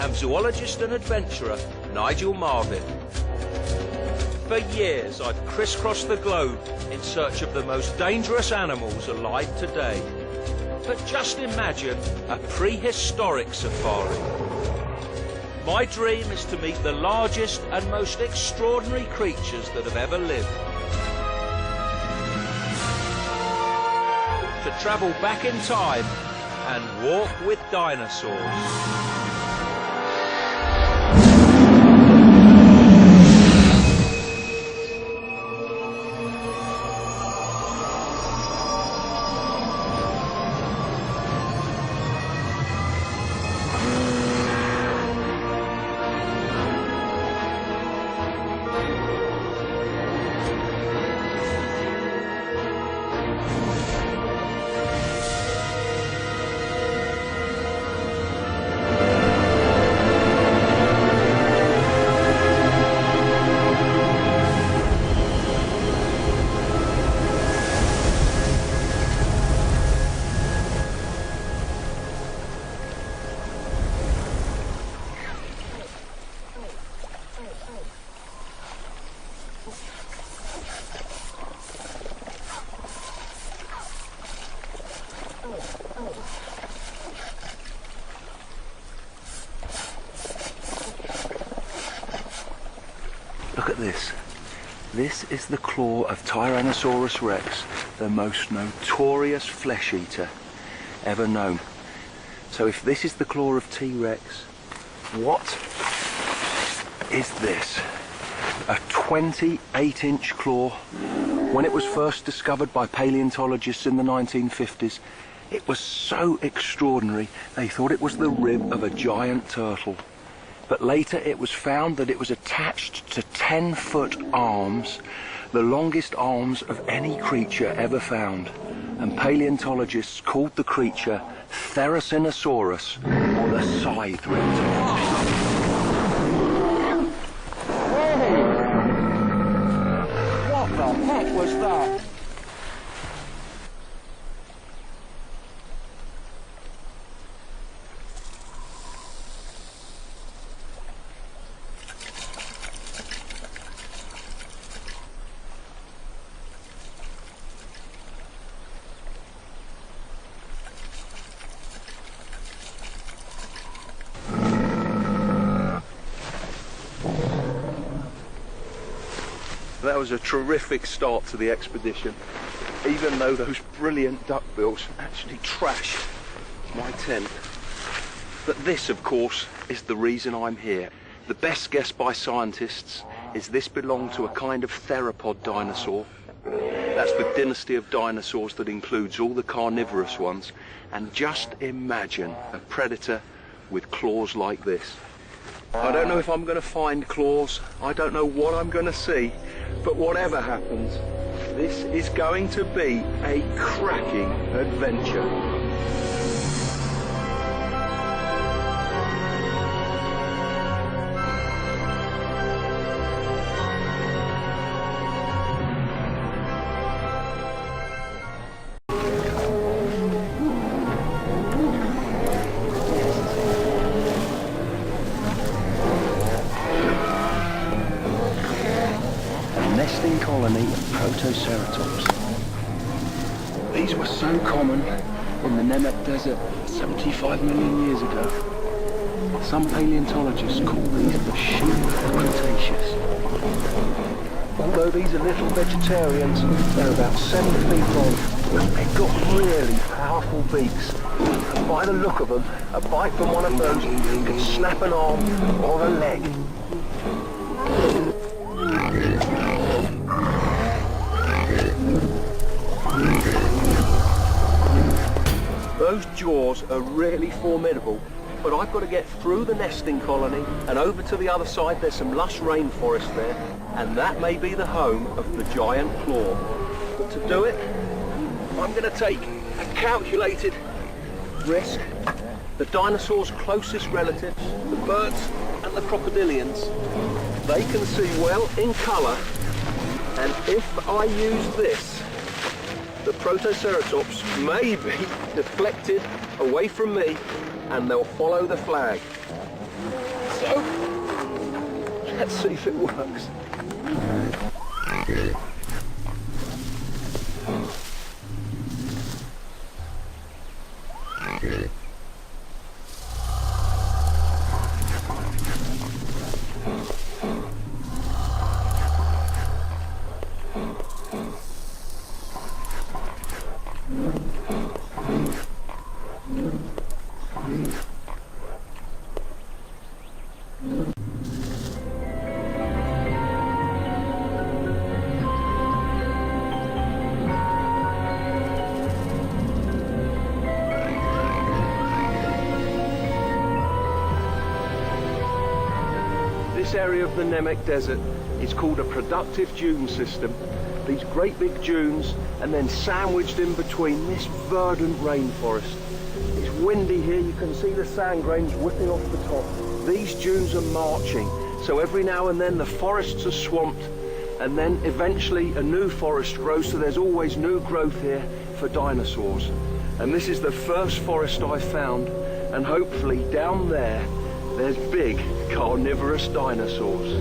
and zoologist and adventurer Nigel Marvin. For years I've crisscrossed the globe in search of the most dangerous animals alive today. But just imagine a prehistoric safari. My dream is to meet the largest and most extraordinary creatures that have ever lived. To travel back in time and walk with dinosaurs. Look at this. This is the claw of Tyrannosaurus rex, the most notorious flesh eater ever known. So if this is the claw of T-Rex, what is this? A 28-inch claw. When it was first discovered by paleontologists in the 1950s, it was so extraordinary they thought it was the rib of a giant turtle. But later it was found that it was attached to 10-foot arms, the longest arms of any creature ever found. And paleontologists called the creature Therizinosaurus, or the scythe reptile. Hey! What the heck was that? That was a terrific start to the expedition, even though those brilliant duckbills actually trashed my tent. But this, of course, is the reason I'm here. The best guess by scientists is this belonged to a kind of theropod dinosaur. That's the dynasty of dinosaurs that includes all the carnivorous ones. And just imagine a predator with claws like this. I don't know if I'm going to find claws, I don't know what I'm going to see, but whatever happens, this is going to be a cracking adventure. Nesting colony of Protoceratops. These were so common in the Nemec Desert 75 million years ago. Some paleontologists call these the sheep of the Cretaceous. Although these are little vegetarians, they're about 7 feet long. They've got really powerful beaks. And by the look of them, a bite from one of those could snap an arm or a leg. Those jaws are really formidable, but I've got to get through the nesting colony and over to the other side. There's some lush rainforest there, and that may be the home of the giant claw. But to do it, I'm going to take a calculated risk. The dinosaurs' closest relatives, the birds and the crocodilians, they can see well in colour, and if I use this, the Protoceratops may be deflected away from me and they'll follow the flag. So, let's see if it works. This area of the Nemec Desert is called a productive dune system. These great big dunes, and then sandwiched in between this verdant rainforest. It's windy here, you can see the sand grains whipping off the top. These dunes are marching, so every now and then the forests are swamped, and then eventually a new forest grows, so there's always new growth here for dinosaurs. And this is the first forest I found, and hopefully down there, there's big carnivorous dinosaurs.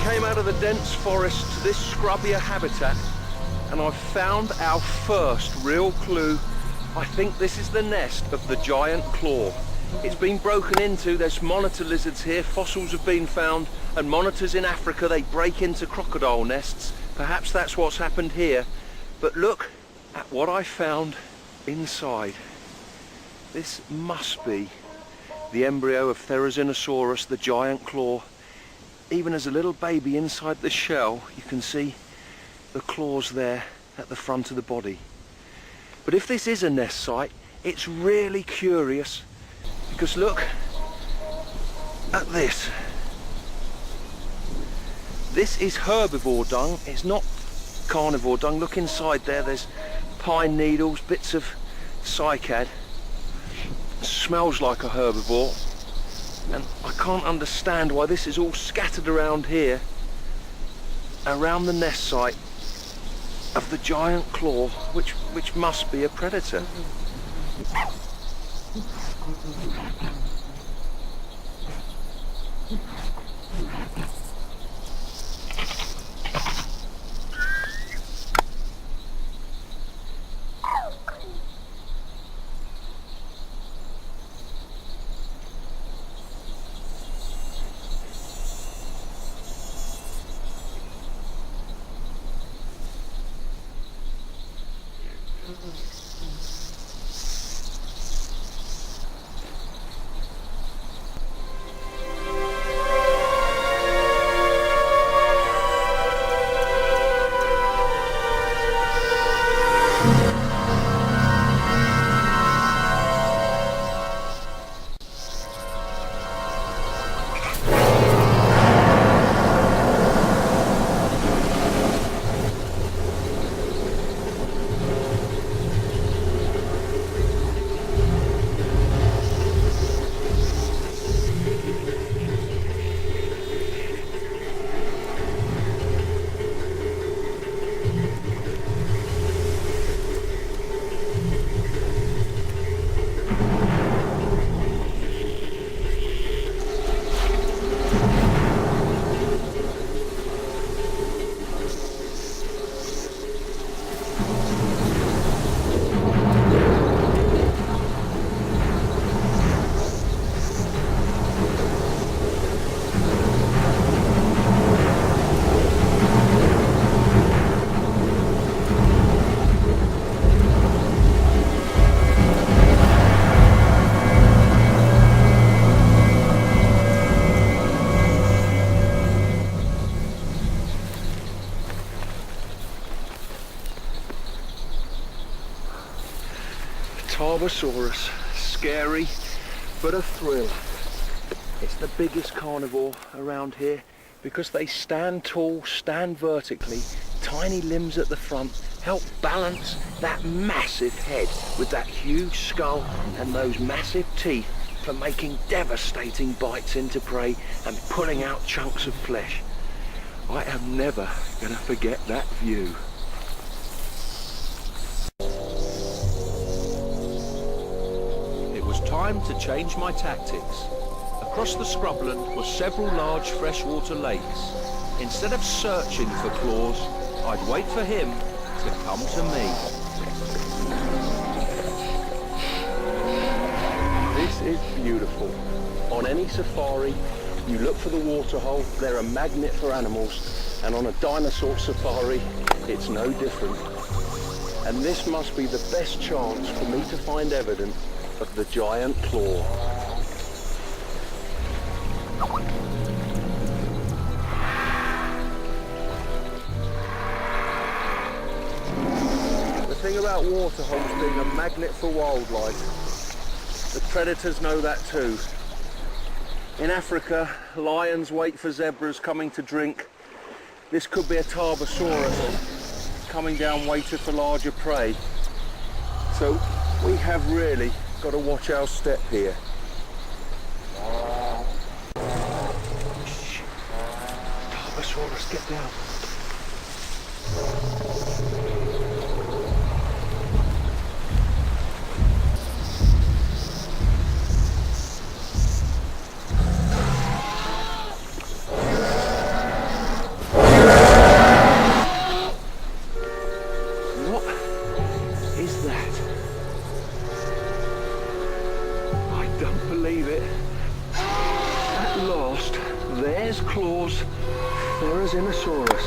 came out of the dense forest to this scrubbier habitat and I've found our first real clue. I think this is the nest of the giant claw. It's been broken into, there's monitor lizards here, fossils have been found, and monitors in Africa, they break into crocodile nests. Perhaps that's what's happened here. But look at what I found inside. This must be the embryo of Therizinosaurus, the giant claw. Even as a little baby inside the shell, you can see the claws there at the front of the body. But if this is a nest site, it's really curious, because look at this. This is herbivore dung, it's not carnivore dung. Look inside there, there's pine needles, bits of cycad. It smells like a herbivore, and I can't understand why this is all scattered around here, around the nest site of the giant claw, which must be a predator. Tarbosaurus, scary but a thrill. It's the biggest carnivore around here because they stand tall, stand vertically, tiny limbs at the front, help balance that massive head with that huge skull and those massive teeth for making devastating bites into prey and pulling out chunks of flesh. I am never going to forget that view. Time to change my tactics. Across the scrubland were several large freshwater lakes. Instead of searching for claws, I'd wait for him to come to me. This is beautiful. On any safari, you look for the waterhole, they're a magnet for animals, and on a dinosaur safari, it's no different. And this must be the best chance for me to find evidence of the giant claw. The thing about waterholes being a magnet for wildlife, the predators know that too. In Africa, lions wait for zebras coming to drink. This could be a Tarbosaurus coming down waiting for larger prey. So we have really got to watch our step here. Shh. Tarbosaurus, get down. lost. There's claws. There's Dinosaurus.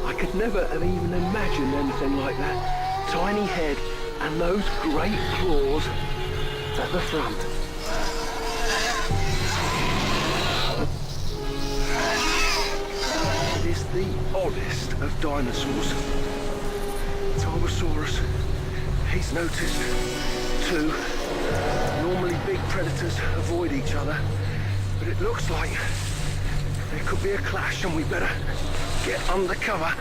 I could never have even imagined anything like that. Tiny head and those great claws at the front. It is the oddest of dinosaurs. Tarbosaurus. He's noticed two. Normally big predators avoid each other, but it looks like there could be a clash and we better get under cover.